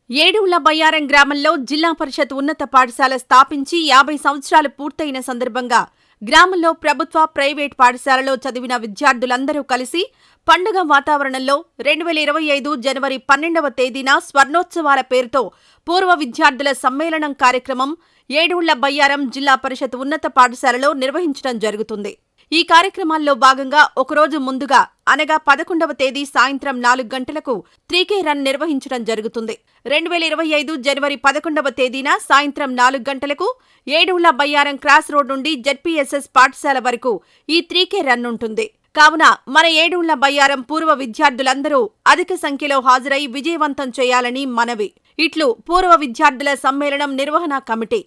ఏడుళ్ల బయ్యారం గ్రామంలో జిల్లా పరిషత్ ఉన్నత పాఠశాల స్థాపించి 50 సంవత్సరాలు పూర్తయిన సందర్భంగా గ్రామంలో ప్రభుత్వ, ప్రైవేట్ పాఠశాలలో చదివిన విద్యార్థులందరూ కలిసి పండుగ వాతావరణంలో 2025 జనవరి 12వ తేదీన స్వర్ణోత్సవాల పేరుతో పూర్వ విద్యార్థుల సమ్మేళనం కార్యక్రమం ఏడుళ్ల బయ్యారం జిల్లా పరిషత్ ఉన్నత పాఠశాలలో నిర్వహించడం జరుగుతుంది. ఈ కార్యక్రమాల్లో భాగంగా ఒకరోజు ముందుగా అనగా 11వ తేదీ సాయంత్రం 4 గంటలకు 3K రన్ నిర్వహించడం జరుగుతుంది. 2025 జనవరి 11వ తేదీన సాయంత్రం 4 గంటలకు ఏడుళ్ల బయ్యారం క్రాస్ రోడ్ నుండి జెడ్పీఎస్ఎస్ పాఠశాల వరకు ఈ 3K రన్ ఉంటుంది. కావున మన ఏడుళ్ల బయ్యారం పూర్వ విద్యార్థులందరూ అధిక సంఖ్యలో హాజరై విజయవంతం చేయాలని మనవి. ఇట్లు పూర్వ విద్యార్థుల సమ్మేళనం నిర్వహణ కమిటీ.